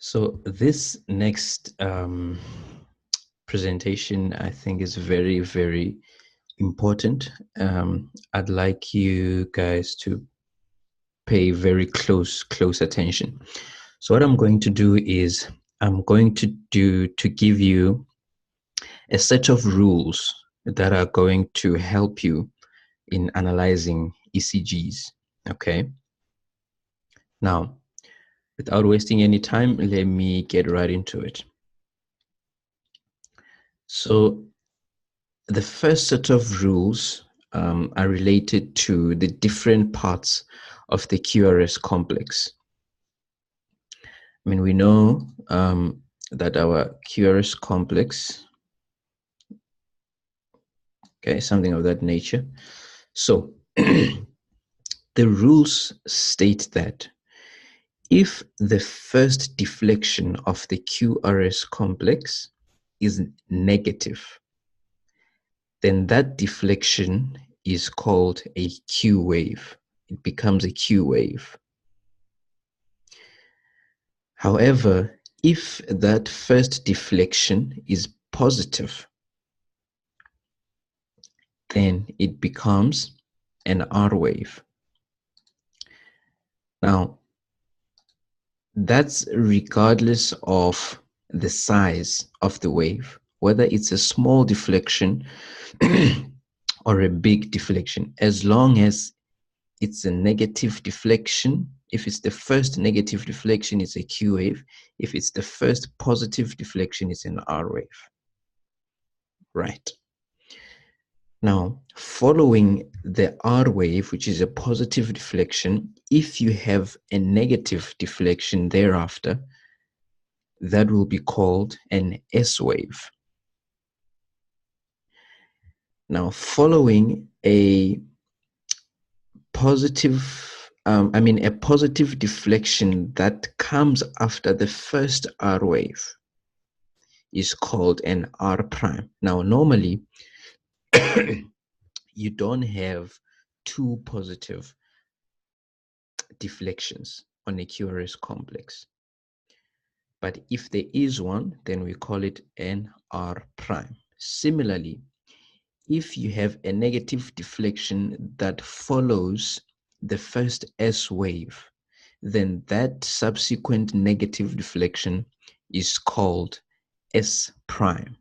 So this next presentation, I think, is very, very important. I'd like you guys to pay very close attention. So what I'm going to do is I'm going to give you a set of rules that are going to help you in analyzing ECGs. Okay. Now, without wasting any time, let me get right into it. So the first set of rules are related to the different parts of the QRS complex. I mean, we know that our QRS complex, okay, something of that nature. So the rules state that if the first deflection of the QRS complex is negative, then that deflection is called a Q wave. It becomes a Q wave. However, if that first deflection is positive, then it becomes an R wave. Now, that's regardless of the size of the wave, whether it's a small deflection or a big deflection, as long as it's a negative deflection. If it's the first negative deflection, it's a Q wave. If it's the first positive deflection, it's an R wave. Right. Now, following the R wave, which is a positive deflection, if you have a negative deflection thereafter, that will be called an S wave. Now, following a positive a positive deflection that comes after the first R wave is called an R prime. Now, normally, you don't have two positive deflections on a QRS complex. But if there is one, then we call it an R prime. Similarly, if you have a negative deflection that follows the first S wave, then that subsequent negative deflection is called S prime.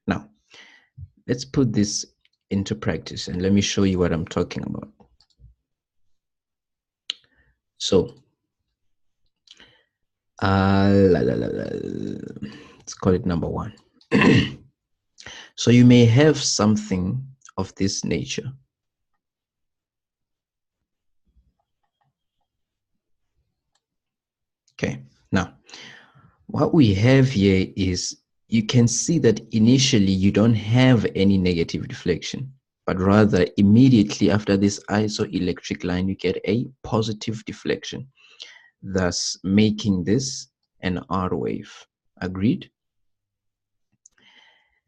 Now, let's put this into practice and let me show you what I'm talking about. So, let's call it number one. So you may have something of this nature. Okay, now what we have here is you can see that initially you don't have any negative deflection, but rather immediately after this isoelectric line, you get a positive deflection, thus making this an R wave. Agreed?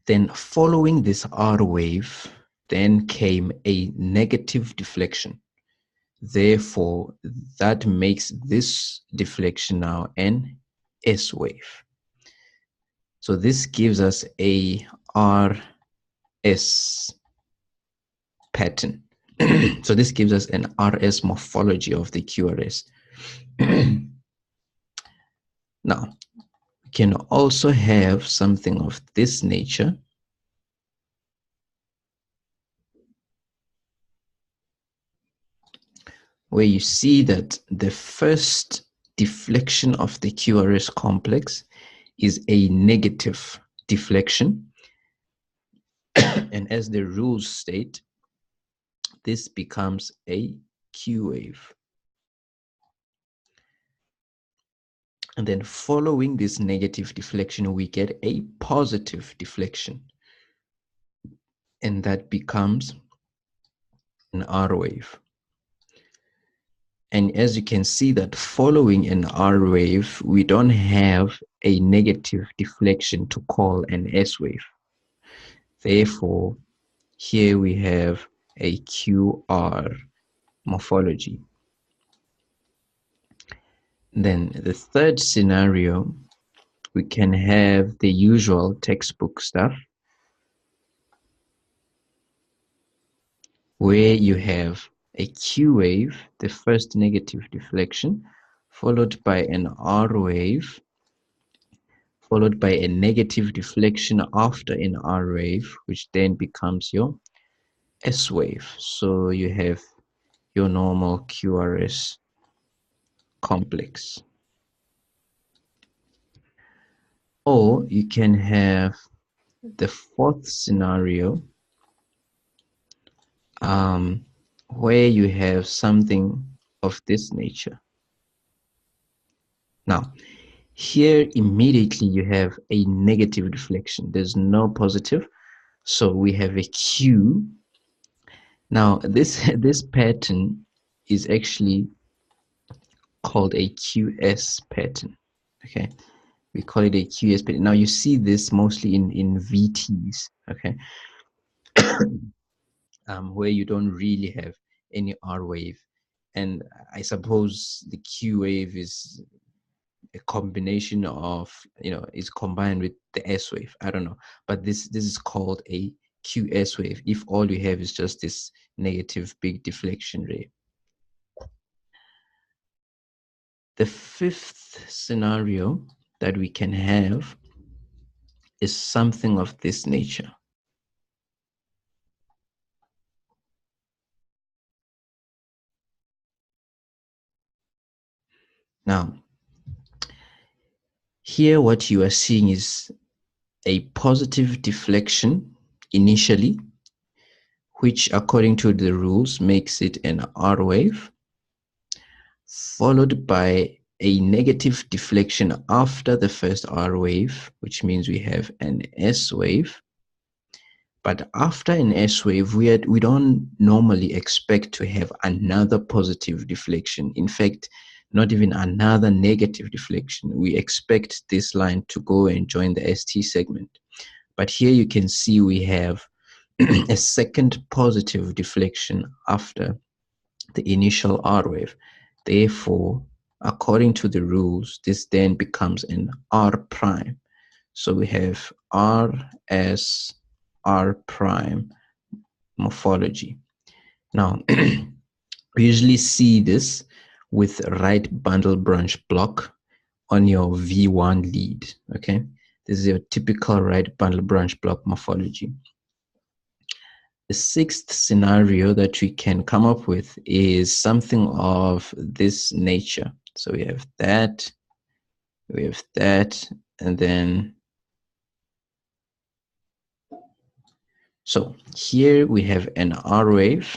Then following this R wave, then came a negative deflection. Therefore, that makes this deflection now an S wave. So this gives us a RS pattern. So this gives us an RS morphology of the QRS. Now, we can also have something of this nature. Where you see that the first deflection of the QRS complex is a negative deflection. And as the rules state, this becomes a Q wave. And then following this negative deflection, we get a positive deflection. And that becomes an R wave. And as you can see that following an R wave, we don't have a negative deflection to call an S wave. Therefore, here we have a QR morphology. Then the third scenario, we can have the usual textbook stuff where you have a Q wave, the first negative deflection, followed by an R wave, followed by a negative deflection after an R wave, which then becomes your S wave. So you have your normal QRS complex. Or you can have the fourth scenario, where you have something of this nature. Now, here immediately you have a negative deflection. There's no positive. So we have a Q. Now, this pattern is actually called a QS pattern. Okay, we call it a QS pattern. Now you see this mostly in VTs. Okay, where you don't really have any R wave, and I suppose the Q wave is a combination of, is combined with the S wave. I don't know, but this is called a QS wave if all you have is just this negative big deflection ray. The fifth scenario that we can have is something of this nature. Now, here what you are seeing is a positive deflection initially, which according to the rules makes it an R wave, followed by a negative deflection after the first R wave, which means we have an S wave. But after an S wave, we don't normally expect to have another positive deflection. In fact, not even another negative deflection. We expect this line to go and join the ST segment. But here you can see we have a second positive deflection after the initial R wave. Therefore, according to the rules, this then becomes an R prime. So we have R as R prime morphology. Now, we usually see this with right bundle branch block on your V1 lead, okay? This is your typical right bundle branch block morphology. The sixth scenario that we can come up with is something of this nature. So we have that, and then so here we have an R wave.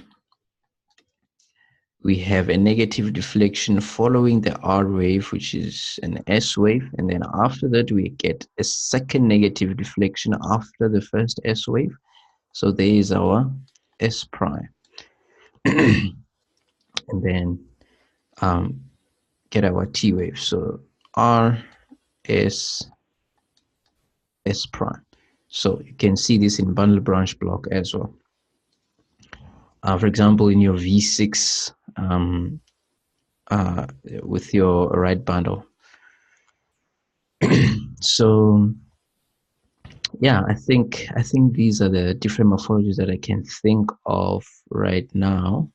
We have a negative deflection following the R wave, which is an S wave. And then after that, we get a second negative deflection after the first S wave. So there is our S prime. And then get our T wave. So R, S, S prime. So you can see this in bundle branch block as well. For example, in your V6 with your right bundle. So yeah, I think these are the different morphologies that I can think of right now.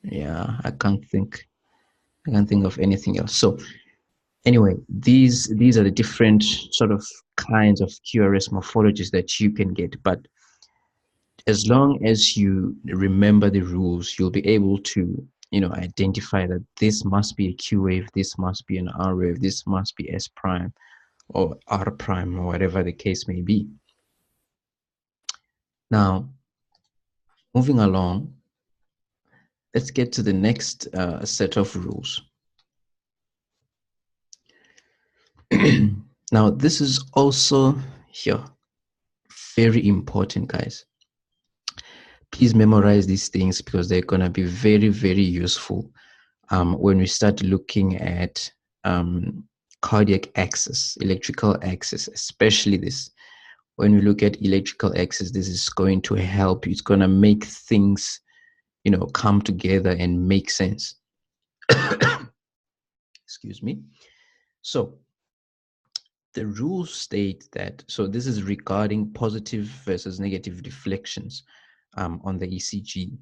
Yeah, I can't think of anything else. So anyway, these are the different sort of kinds of QRS morphologies that you can get. But as long as you remember the rules, you'll be able to, identify that this must be a Q wave, this must be an R wave, this must be S prime or R prime or whatever the case may be. Now, moving along, let's get to the next set of rules. Now, this is also here very important, guys. Please memorize these things because they're going to be very, very useful when we start looking at cardiac axis, electrical axis, especially this. When we look at electrical axis, this is going to help. It's going to make things, come together and make sense. Excuse me. So the rules state that, so this is regarding positive versus negative deflections on the ECG.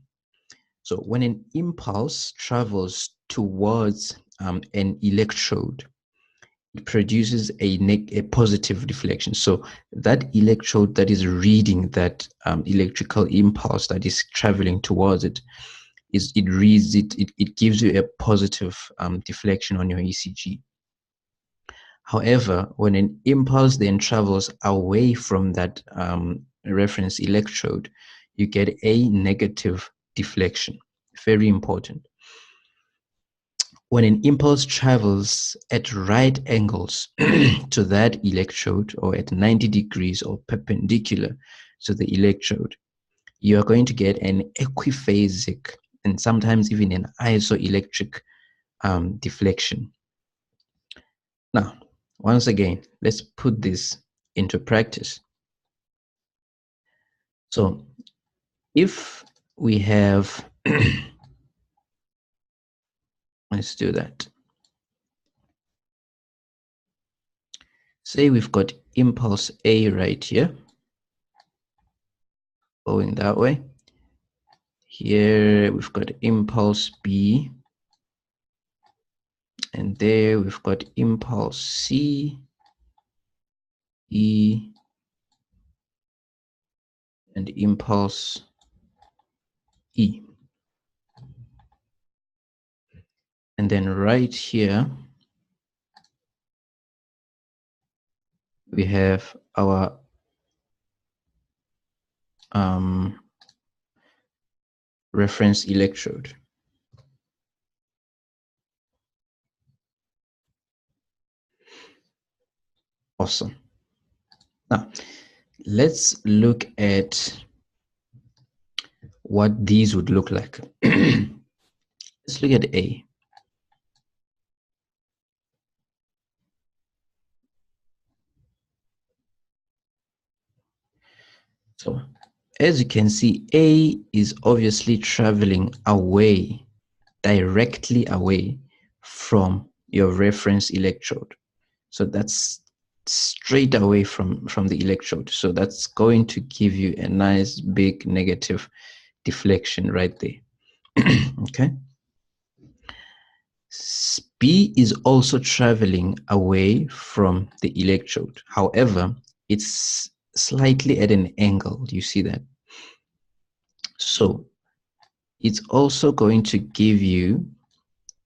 So when an impulse travels towards an electrode, it produces a positive deflection. So that electrode that is reading that electrical impulse that is traveling towards it, it reads it, it gives you a positive deflection on your ECG. However, when an impulse then travels away from that reference electrode, you get a negative deflection. Very important. When an impulse travels at right angles to that electrode, or at 90 degrees or perpendicular to the electrode, you are going to get an equiphasic and sometimes even an isoelectric deflection. Now, once again, let's put this into practice. So if we have, let's do that. Say we've got impulse A right here, going that way. Here we've got impulse B, and there we've got impulse C, E, and impulse E. And then right here, we have our reference electrode. Awesome. Now, let's look at what these would look like. Let's look at A. So, as you can see, A is obviously traveling away, directly away from your reference electrode. So that's straight away from the electrode. So that's going to give you a nice big negative deflection right there. Okay. B is also traveling away from the electrode. However, it's slightly at an angle. Do you see that? So it's also going to give you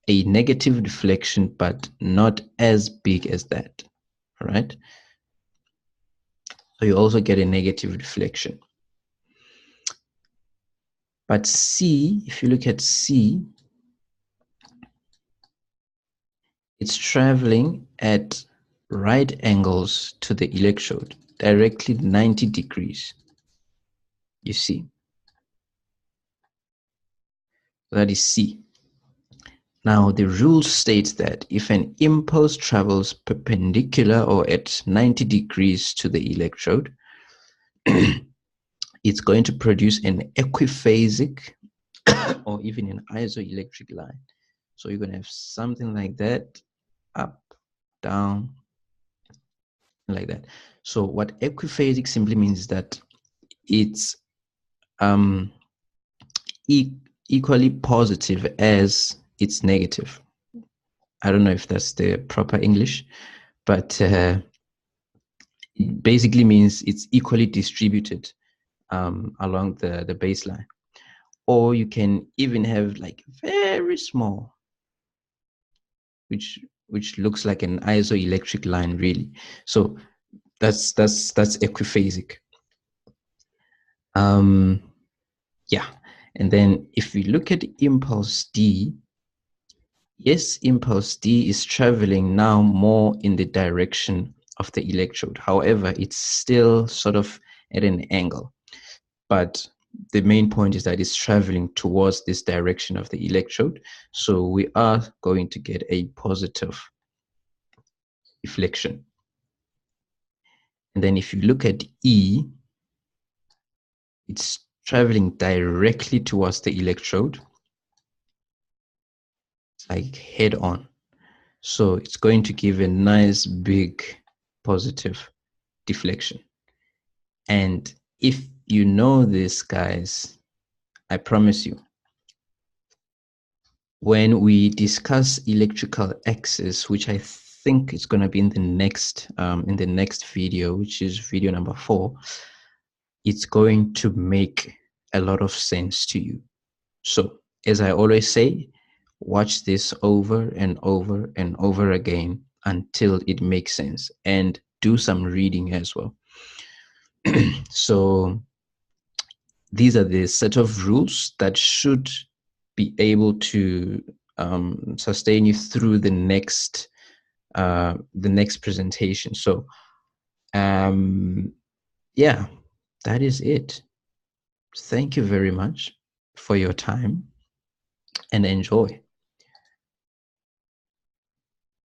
a negative deflection, but not as big as that. All right. So you also get a negative deflection. But C, if you look at C, it's traveling at right angles to the electrode, directly 90 degrees. You see, that is C. Now, the rule states that if an impulse travels perpendicular or at 90 degrees to the electrode, it's going to produce an equiphasic or even an isoelectric line. So you're going to have something like that, up, down, like that. So what equiphasic simply means is that it's equally positive as it's negative. I don't know if that's the proper English, but it basically means it's equally distributed along the baseline. Or you can even have like very small, which looks like an isoelectric line really. So that's equiphasic. Yeah, and then if we look at impulse D, yes, impulse D is traveling now more in the direction of the electrode. However, it's still sort of at an angle. But the main point is that it's traveling towards this direction of the electrode. So we are going to get a positive deflection. And then if you look at E, it's traveling directly towards the electrode. like head on. So it's going to give a nice big positive deflection. And if you know this, guys, I promise you, when we discuss electrical axis, which I think is going to be in the next video, which is video number 4, it's going to make a lot of sense to you. So, as I always say, watch this over and over and over again until it makes sense, and do some reading as well. So these are the set of rules that should be able to sustain you through the next presentation. So yeah, that is it. Thank you very much for your time, and enjoy.